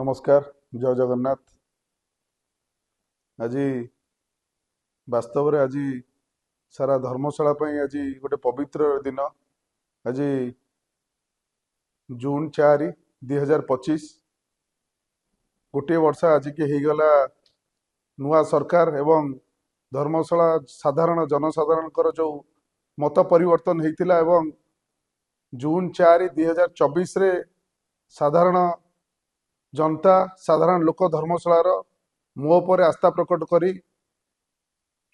नमस्कार। जय जगन्नाथ। आज वास्तव में आज सारा धर्मशाला आज गोटे पवित्र दिन। आज जून 4 2025 गोटे वर्ष आज के होगला नुआ सरकार एवं धर्मशाला साधारण जनसाधारण जो मत परिवर्तन होता एवं जून 4 2024 रे साधारण जनता साधारण लोक धर्मशालार मो पर आस्था प्रकट करी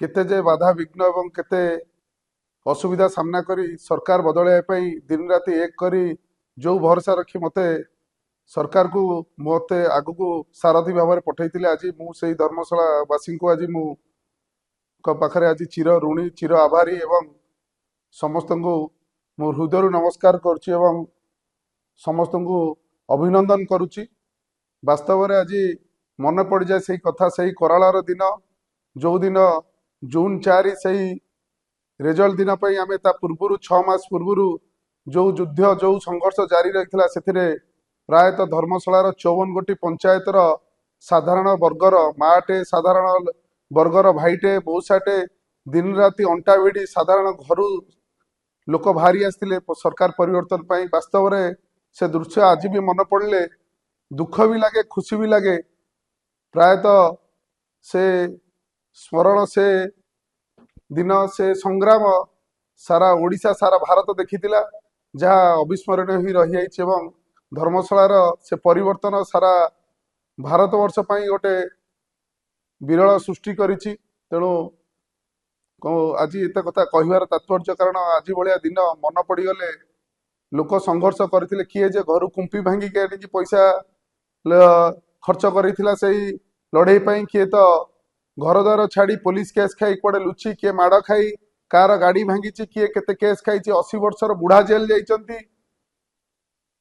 केते जे बाधा विघ्न एवं केते असुविधा सामना करी सरकार बदलैया दिन राति एक करी जो भरोसा रखी मते सरकार को मते आगु को सारथी भाव में पठेइतिले। आज मु सेई धर्मशाला वासी को आज मु पाखरे आज चिर ऋणी चिर आभारी एवं समस्त को मो हृदय नमस्कार करुच्ची एवं समस्त को अभिनंदन करुच्ची। वास्तव में आज मन पड़ जाए से कथा से करालार दिन जो दिन जून 4 से रिजल्ट दिन आम ता पूर्व 6 मास पूर्व जो युद्ध जो संघर्ष जारी रही से प्रायतः धर्मशालार 54 गोटी पंचायतर साधारण वर्गर माटे साधारण वर्गर भाईटे मौसाटे दिन राति अंटा भिड़ी साधारण घर लोक बाहरी आसते सरकार परिवर्तन पाई। वास्तव में से दृश्य आज भी मन पड़े दुख भी लगे खुशी भी लगे। प्रायतः से स्मरण से दिन से संग्राम सारा ओडिशा सारा भारत देखिथिला जहाँ अविस्मरणीय ही रही जाइछि एवं धर्मशालार से परिवर्तन सारा भारत वर्ष पई गोटे विरल सृष्टि करिछि। तेणु आज एत कथा कहबार तात्पर्य कारण आज भलिया दिन मन पड़गले लोक संघर्ष करथिले किए जे घर कुंपी भांगी के पैसा खर्च करिथिला सेही लड़ाई पाई किए तो घर द्वार छाड़ी पुलिस केस खाई कुआडे लुची किए माड़ खाई कार गाड़ी भांगी किए केते केस खाई 80 वर्षर बुढ़ा जेल जाइछंती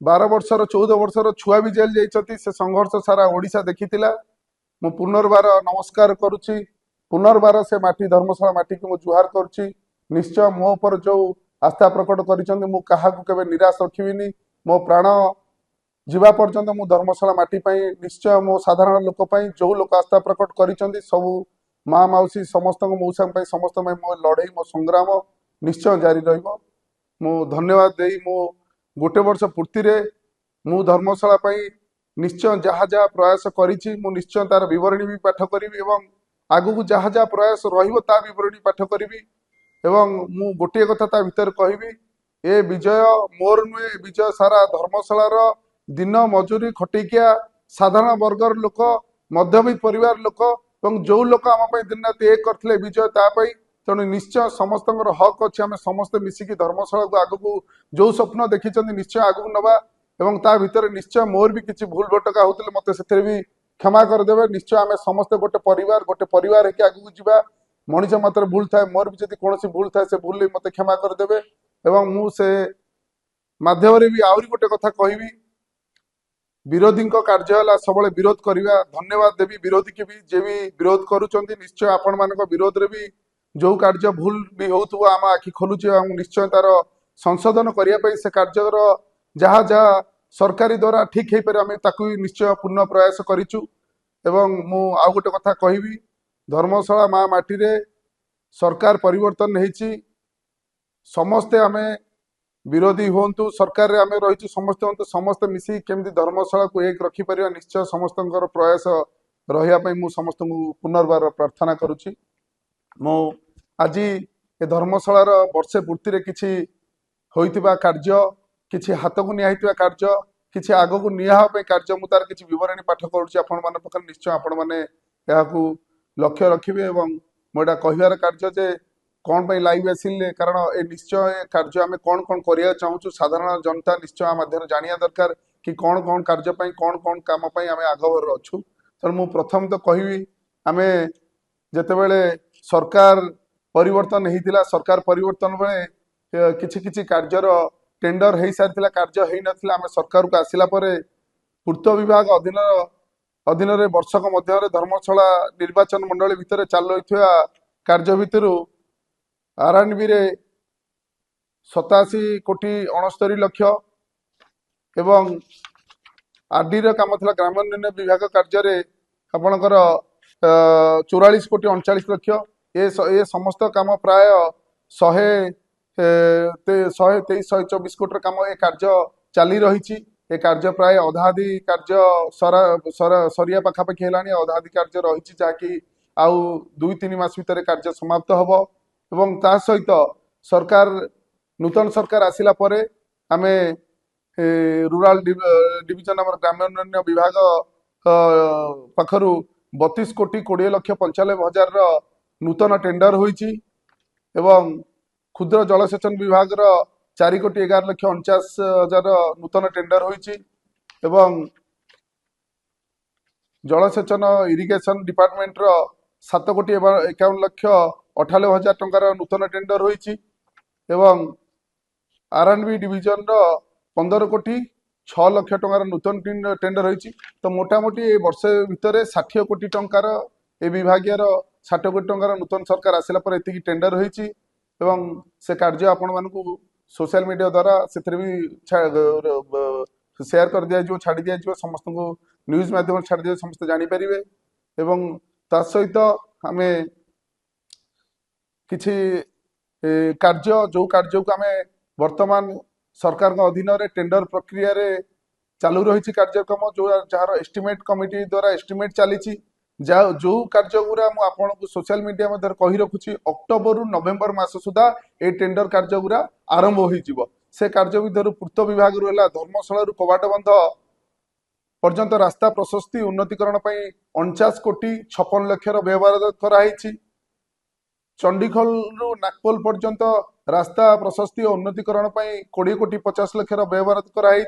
12 वर्षर 14 वर्षर छुआ भी जेल जाइछंती। से संघर्ष सारा ओडिशा देखिथिला। मु पुनर्बार नमस्कार करुच्ची पुनर्बार से माटी धर्मशाला माटी को मु जुहार करुच्ची। निश्चय मो पर जो आस्था प्रकट करिछंती मु काहाकू केबे निराश रखिबिनी। मो प्राण जीवा पर्यंत मु धर्मशाला माटी पाई निश्चय मो साधारण लोक पाई जो लोक आस्था प्रकट करिछंती सबु माँ माउसी समस्त मौसा समस्त मो लड़ई मो संग्राम निश्चय जारी रहिबो। मु धन्यवाद देई मो गोटे वर्ष पूर्ति रे मु धर्मशाला पाई निश्चय जहाँ जहाँ प्रयास करिछि मु निश्चय तार विवरणी भी पाठ करिवि एवं आगु को जहाँ जहाँ प्रयास रहिबो ता विवरणी पाठ करिवि एवं मु गोटे कथा ता भीतर कहबी ए विजय मोर नुहे विजय सारा धर्मशालार दिन मजूरी खटिकिया साधारण वर्गर लोक मध्यवित्त परिवार लोक और जो लोक आम दिन रात एक करते विजय तापाई। तेणु निश्चय समस्त हक अच्छे आम समस्ते मिसिकी धर्मशाला को आग को जो स्वप्न देखी निश्चय आग को नवा एवं ता भीतर निश्चय मोर भी किसी भूल भटका होते मत से भी क्षमा करदे। निश्चय आम समस्ते गोटे परिवार है आग को जीवा मनीष मात्र भूल थाए मोर भी जब कौन भूल थाए से भूल मत क्षमा करदे। एवं मु से माध्यम भी आहरी गोटे कथा कहबी विरोधी कार्य सब विरोध करवा धन्यवाद देवी विरोधी के भी जे भी विरोध करुँच निश्चय आपण मान विरोध रे भी जो कार्य भूल भी हो आम आखि खोलुचे निश्चय तार संशोधन करने से कार्यर जहाँ जहाँ सरकारी द्वारा ठीक हो पारे आम ताकू निश्चय पूर्ण प्रयास करिचु। एवं मु आउ गोटे कथा कहबी धर्मशाला माँ माटी रे सरकार परिवर्तन होइछि समस्ते आमे विरोधी हूँ सरकार आम रही समस्ते हूँ समस्ते मिसी केमती धर्मशाला को एक रखिपर निश्चय समस्त प्रयास रहा मु समस्त पुनर्बार प्रार्थना करुच्ची। मु आज ए धर्मशालार वर्षे पूर्ति रे किछि होइतिबा कार्य किछि हाथ को निया कार्य किछि आग को निया कार्य मु तार किछि विवरणी पाठ करुच्ची आपण माने पखर निश्चय आपण माने याकू लक्ष्य रखिबे। एवं मोटा कहबार कार्य जे कौन पाई लाइव आसिले कारण ए निश्चय कार्य आम कौन कौन करिया चाहूँ साधारण जनता निश्चय मध्य जानिया दरकार कि कौन कौन कार्य पाई कौन काम पाई आम आगभर अच्छु। तेणु मु प्रथम तो कहबी आम जेतेबेले सरकार परिवर्तन होता सरकार परिवर्तन बेले किछि किछि कार्यर टेंडर हो सारी कार्य हो नाला आम सरकार को आसिला परे पूर्त विभाग अधीन वर्षक मध्य धर्मशाला निर्वाचन मंडली भितर चालू होइथिबा कार्य भितरु आरएनबी रे 87 कोटी 69 लक्ष एवं आरडी ର କାମ ଥିଲା ଗ୍ରାମୋନ୍ନୟନ ବିଭାଗ କାର୍ଯ୍ୟରେ ଆପଣଙ୍କର 44,39,00,000 ଏ ସମସ୍ତ କାମ ପ୍ରାୟ 123,124 କୋଟିର କାମ ଏ କାର୍ଯ୍ୟ ଚାଲି ରହିଛି। ଏ କାର୍ଯ୍ୟ ପ୍ରାୟ ଅଧାଧି କାର୍ଯ୍ୟ ସରିବା ପାଖାପାଖି ହେଲାଣି, ଅଧାଧି କାର୍ଯ୍ୟ ରହିଛି ଯାହାକି ଆଉ 2-3 ମାସ ଭିତରେ କାର୍ଯ୍ୟ ସମାପ୍ତ ହବ। ଏବଂ ତା ସହିତ ସରକାର ନୂତନ ସରକାର ଆସିଲା ପରେ ଆମେ रूराल डिविजन आम ग्राम्योन्नयन विभाग पाखरु 32,20,95,00,000 नूतन टेंडर होईची एवं क्षुद्र जलसेचन विभाग 4,11,49,000 नूतन टेंडर होईची एवं जलसेचन इरिगेशन डिपार्टमेंट 7,51,98,00,000 टंकार नूतन टेंडर होईची एवं आरएनबी डिविजन 15,06,00,000 टंकार नूतन टेंडर होईची। तो मोटामोटी ए वर्ष भितर 60 कोटी टंकार ए विभाग 60 कोटी टंकार नूतन सरकार आसिला पर एतिकी टेंडर होईची एवं से कार्य आपण मानकु सोशल मीडिया द्वारा से भी शेयर कर दिया छाड़ी दिया समस्त को न्यूज माध्यम छाड़ी दिया समस्त जानी परिवे एवं ता सहित आमे किछि कार्य जो कार्य को आमे वर्तमान सरकार अधीन रे टेंडर प्रक्रिया रे चालू रही कार्यक्रम जो जार एस्टिमेट कमिटी द्वारा एस्टिमेट चली जो कार्य गुरा मु आपन को सोशल मीडिया मध्य कही रखुची अक्टोबर रु नवेम्बर मास सुधा ए टेंडर कार्य गुरा आरंभ होई जिवो। से कार्य विधर पूर्त विभाग रु हला धर्मशाला रु कवाट बंध पर्यंत रास्ता प्रशस्ति उन्नतिकरण पई 49,56,00,000 व्यवहार कराई। चंडीखोल रु नागपोल पर्यंत रास्ता प्रशस्ति और उन्नतिकरण 20,50,00,000 व्यवहार कराई।